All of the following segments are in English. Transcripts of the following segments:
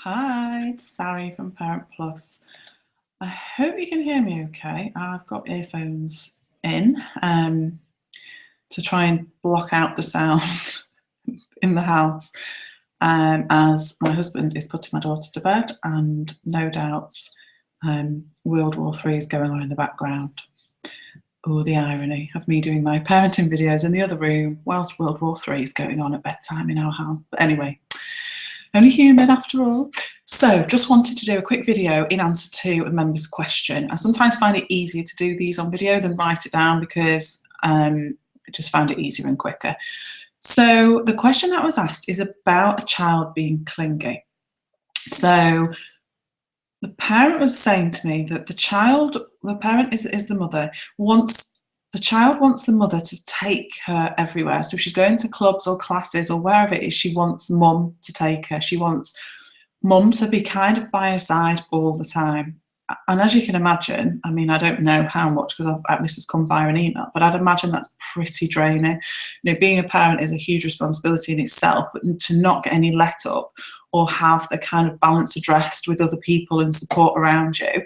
Hi, it's Sari from Parent Plus. I hope you can hear me okay. I've got earphones in to try and block out the sound in the house as my husband is putting my daughter to bed, and no doubt World War III is going on in the background. Oh, the irony of me doing my parenting videos in the other room whilst World War III is going on at bedtime in our house. But anyway, only human after all. So just wanted to do a quick video in answer to a member's question. I sometimes find it easier to do these on video than write it down because I just found it easier and quicker. So the question that was asked is about a child being clingy. So the parent was saying to me that the parent is the mother, the child wants the mother to take her everywhere. So if she's going to clubs or classes or wherever it is, she wants mum to take her. She wants mum to be kind of by her side all the time. And as you can imagine, I mean, I don't know how much because this has come via an email, but I'd imagine that's pretty draining. You know, being a parent is a huge responsibility in itself, but to not get any let up or have the kind of balance addressed with other people and support around you.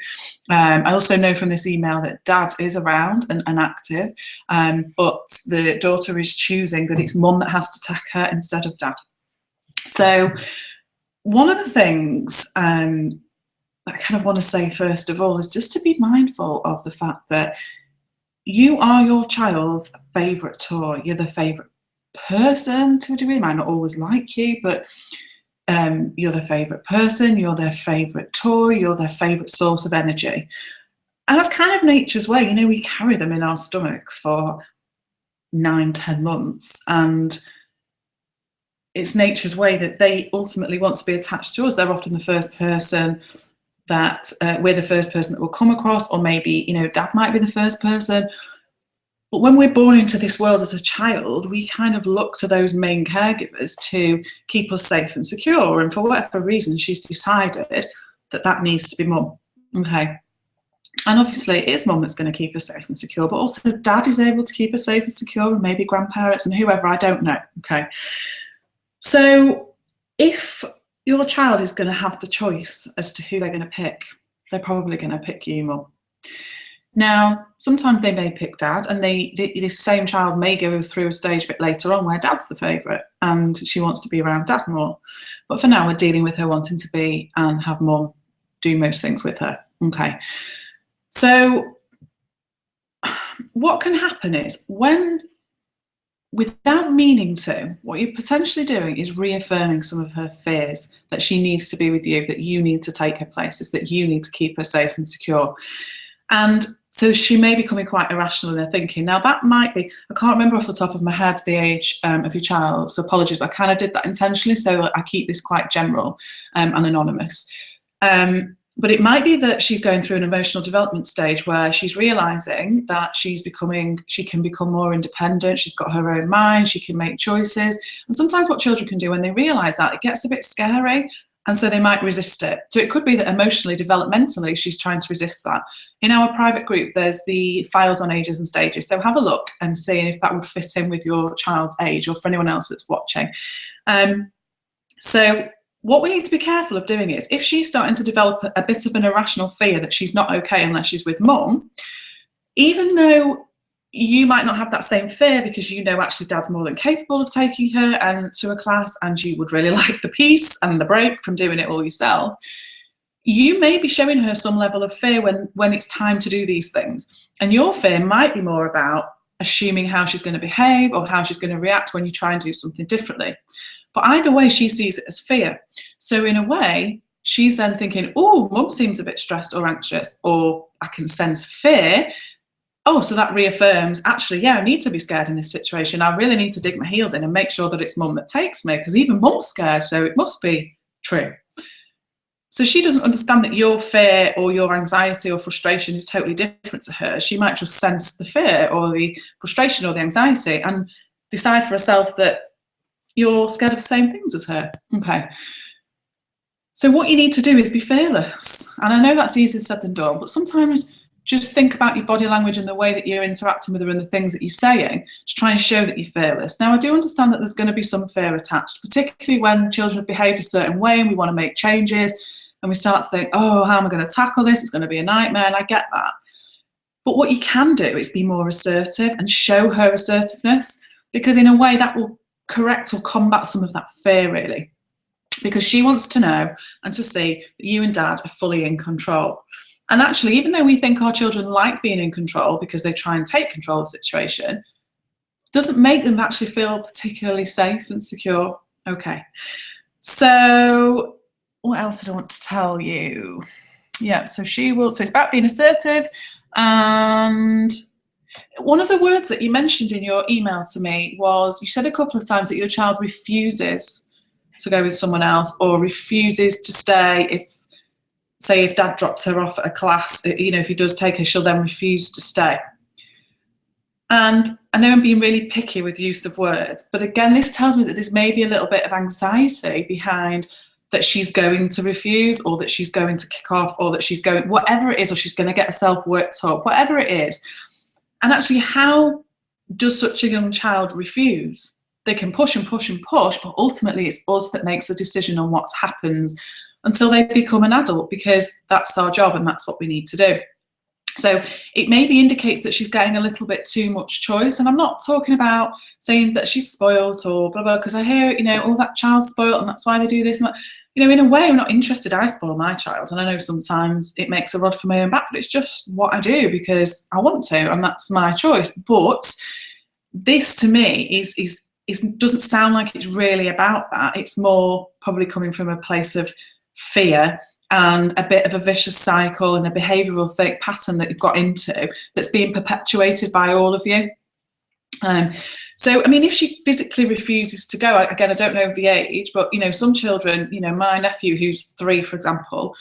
I also know from this email that dad is around and active, but the daughter is choosing that it's mum that has to take her instead of dad. So one of the things I kind of want to say first of all is just to be mindful of the fact that you are your child's favourite toy. You're the favourite person to a degree. They might not always like you, but you're their favourite person, you're their favourite toy, you're their favourite source of energy. And that's kind of nature's way. You know, we carry them in our stomachs for 9-10 months, and it's nature's way that they ultimately want to be attached to us. They're often the first person that we're the first person that we'll come across, or maybe, you know, dad might be the first person. But when we're born into this world as a child, we kind of look to those main caregivers to keep us safe and secure. And for whatever reason, she's decided that that needs to be mum. Okay. And obviously it is mum that's going to keep us safe and secure, but also dad is able to keep us safe and secure, and maybe grandparents and whoever, I don't know. Okay. So if your child is going to have the choice as to who they're going to pick, they're probably going to pick you, mum. Now, sometimes they may pick dad, and this same child may go through a stage a bit later on where dad's the favourite and she wants to be around dad more. But for now, we're dealing with her wanting to be and have mum do most things with her. Okay. So what can happen is when, without meaning to, what you're potentially doing is reaffirming some of her fears that she needs to be with you, that you need to take her places, that you need to keep her safe and secure. And so she may be becoming quite irrational in her thinking. Now that might be, I can't remember off the top of my head the age of your child, so apologies, but I kind of did that intentionally, so I keep this quite general and anonymous. But it might be that she's going through an emotional development stage where she's realising that she can become more independent, she's got her own mind, she can make choices. And sometimes what children can do when they realise that, it gets a bit scary, and so they might resist it. So it could be that emotionally, developmentally, she's trying to resist that. In our private group, there's the files on ages and stages. So have a look and see if that would fit in with your child's age, or for anyone else that's watching. So what we need to be careful of doing is, if she's starting to develop a bit of an irrational fear that she's not okay unless she's with mum, even though you might not have that same fear because you know actually dad's more than capable of taking her and to a class, and you would really like the peace and the break from doing it all yourself, you may be showing her some level of fear when it's time to do these things. And your fear might be more about assuming how she's going to behave or how she's going to react when you try and do something differently. But either way, she sees it as fear. So in a way, she's then thinking, oh, mum seems a bit stressed or anxious, or I can sense fear. Oh, so that reaffirms, actually, yeah, I need to be scared in this situation. I really need to dig my heels in and make sure that it's mum that takes me, because even mum's scared, so it must be true. So she doesn't understand that your fear or your anxiety or frustration is totally different to her. She might just sense the fear or the frustration or the anxiety and decide for herself that you're scared of the same things as her. Okay. So what you need to do is be fearless. And I know that's easier said than done, but sometimes just think about your body language and the way that you're interacting with her and the things that you're saying to try and show that you're fearless. Now, I do understand that there's going to be some fear attached, particularly when children have behaved a certain way and we want to make changes and we start to think, oh, how am I going to tackle this? It's going to be a nightmare, and I get that. But what you can do is be more assertive and show her assertiveness, because in a way that will correct or combat some of that fear, really, because she wants to know and to see that you and Dad are fully in control. And actually, even though we think our children like being in control because they try and take control of the situation, doesn't make them actually feel particularly safe and secure. Okay, so what else did I want to tell you? Yeah, so it's about being assertive. And one of the words that you mentioned in your email to me was, you said a couple of times that your child refuses to go with someone else or refuses to stay if Dad drops her off at a class, if he does take her, she'll then refuse to stay. And I know I'm being really picky with use of words, but again, this tells me that there's maybe a little bit of anxiety behind that she's going to refuse, or that she's going to kick off, or that she's going, whatever it is, or she's going to get herself worked up, whatever it is. And actually, how does such a young child refuse? They can push and push and push, but ultimately it's us that makes the decision on what happens until they become an adult, because that's our job and that's what we need to do. So it maybe indicates that she's getting a little bit too much choice. And I'm not talking about saying that she's spoilt or blah, blah, because I hear, oh, that child's spoilt and that's why they do this. In a way, I'm not interested. I spoil my child. And I know sometimes it makes a rod for my own back, but it's just what I do because I want to, and that's my choice. But this to me is doesn't sound like it's really about that. It's more probably coming from a place of fear and a bit of a vicious cycle and a behavioural pattern that you've got into that's being perpetuated by all of you. So, if she physically refuses to go, again, I don't know the age, but, some children, my nephew who's 3, for example,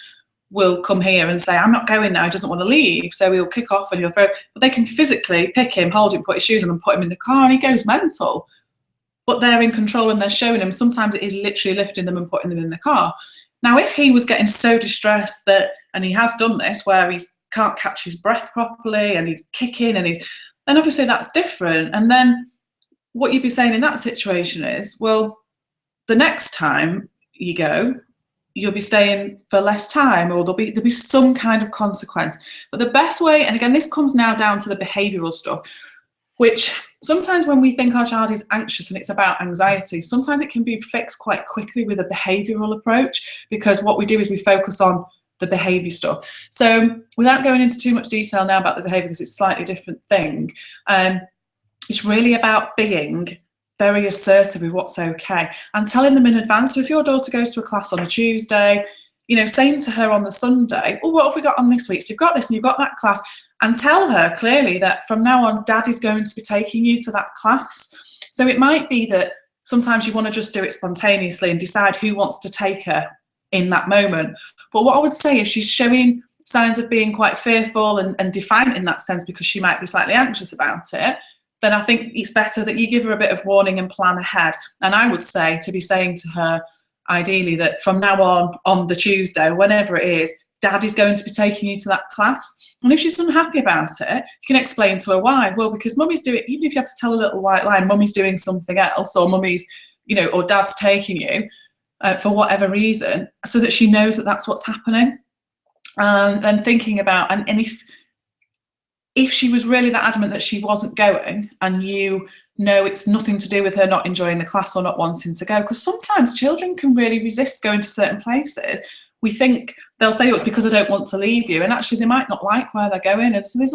will come here and say, I'm not going now, he doesn't want to leave. So he'll kick off and he'll throw, but they can physically pick him, hold him, put his shoes on and put him in the car, and he goes mental. But they're in control and they're showing him. Sometimes it is literally lifting them and putting them in the car. Now, if he was getting so distressed and he has done this, where he can't catch his breath properly and he's kicking then obviously that's different. And then what you'd be saying in that situation is, well, the next time you go, you'll be staying for less time, or there'll be some kind of consequence. But the best way, and again, this comes now down to the behavioural stuff, which sometimes when we think our child is anxious and it's about anxiety, sometimes it can be fixed quite quickly with a behavioural approach, because what we do is we focus on the behaviour stuff. So without going into too much detail now about the behaviour, because it's a slightly different thing, it's really about being very assertive with what's okay and telling them in advance. So if your daughter goes to a class on a Tuesday, saying to her on the Sunday, oh, what have we got on this week? So you've got this and you've got that class, and tell her clearly that from now on, Dad is going to be taking you to that class. So it might be that sometimes you want to just do it spontaneously and decide who wants to take her in that moment. But what I would say, if she's showing signs of being quite fearful and defiant in that sense because she might be slightly anxious about it, then I think it's better that you give her a bit of warning and plan ahead. And I would say to be saying to her, ideally, that from now on the Tuesday, whenever it is, Dad is going to be taking you to that class. And if she's unhappy about it, you can explain to her why. Well, because Mummy's doing, even if you have to tell a little white lie, Mummy's doing something else, or Mummy's, or Dad's taking you for whatever reason, so that she knows that that's what's happening. And thinking about, and if she was really that adamant that she wasn't going, and it's nothing to do with her not enjoying the class or not wanting to go, because sometimes children can really resist going to certain places. We think they'll say, oh, it's because I don't want to leave you, and actually they might not like where they're going. And so there's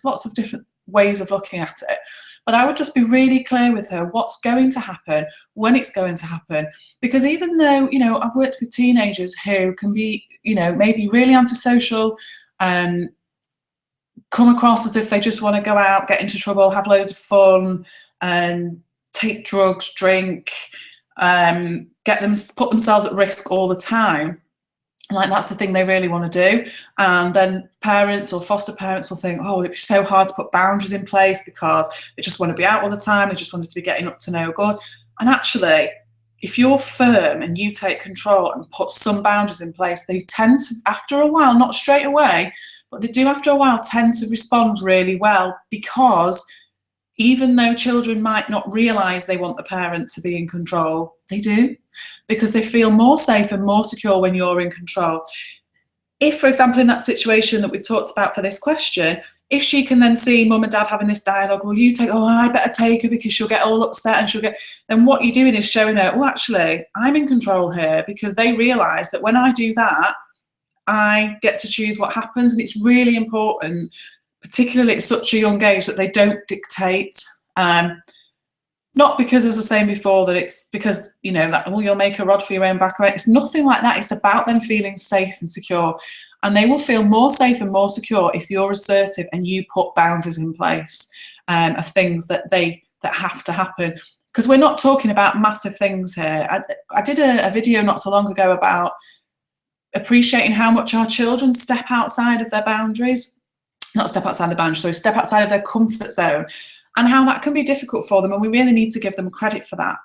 lots of different ways of looking at it. But I would just be really clear with her what's going to happen, when it's going to happen. Because even though, I've worked with teenagers who can be, maybe really antisocial, come across as if they just want to go out, get into trouble, have loads of fun, take drugs, drink, put themselves at risk all the time. Like, that's the thing they really want to do. And then parents or foster parents will think, oh, it'd be so hard to put boundaries in place because they just want to be out all the time. They just want to be getting up to no good. And actually, if you're firm and you take control and put some boundaries in place, they tend to, after a while, not straight away, but they do after a while tend to respond really well, because even though children might not realise they want the parent to be in control, they do, because they feel more safe and more secure when you're in control. If, for example, in that situation that we've talked about for this question, if she can then see mum and dad having this dialogue, well, you take, oh, I better take her because she'll get all upset and she'll get, then what you're doing is showing her, oh, actually, I'm in control here, because they realise that when I do that, I get to choose what happens. And it's really important, particularly at such a young age, that they don't dictate. Not because, as I was saying before, that it's because, you know, that, well, you'll make a rod for your own back. Right? It's nothing like that. It's about them feeling safe and secure. And they will feel more safe and more secure if you're assertive and you put boundaries in place of things that have to happen. Because we're not talking about massive things here. I did a video not so long ago about appreciating how much our children step outside of their boundaries. Not step outside the boundaries, sorry, step outside of their comfort zone, and how that can be difficult for them, and we really need to give them credit for that.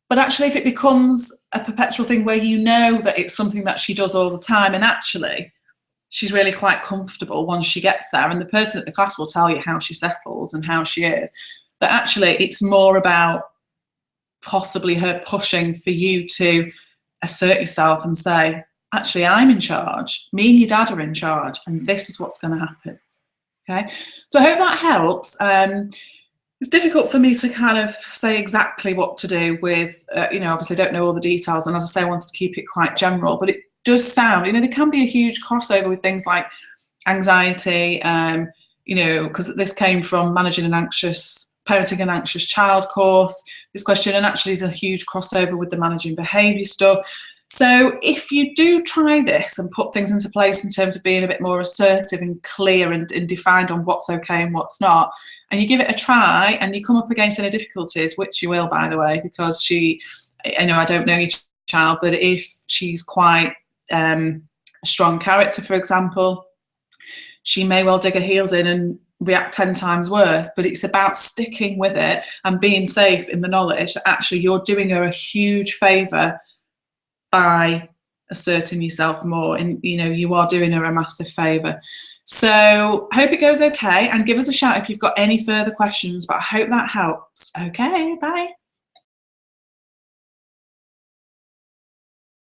But actually, if it becomes a perpetual thing where you know that it's something that she does all the time, and actually she's really quite comfortable once she gets there, and the person at the class will tell you how she settles and how she is, but actually it's more about possibly her pushing for you to assert yourself and say, actually, I'm in charge, me and your dad are in charge, and this is what's going to happen. Okay, so I hope that helps. It's difficult for me to kind of say exactly what to do with, you know, obviously I don't know all the details, and as I say, I wanted to keep it quite general, but it does sound, you know, there can be a huge crossover with things like anxiety, you know, because this came from parenting an anxious child course, this question, and actually is a huge crossover with the managing behaviour stuff. So if you do try this and put things into place in terms of being a bit more assertive and clear and defined on what's okay and what's not, and you give it a try and you come up against any difficulties, which you will, by the way, because I know I don't know your child, but if she's quite a strong character, for example, she may well dig her heels in and react 10 times worse, but it's about sticking with it and being safe in the knowledge that actually you're doing her a huge favour by asserting yourself more, and you know, you are doing her a massive favour. So hope it goes okay, and give us a shout if you've got any further questions, but I hope that helps. Okay, bye.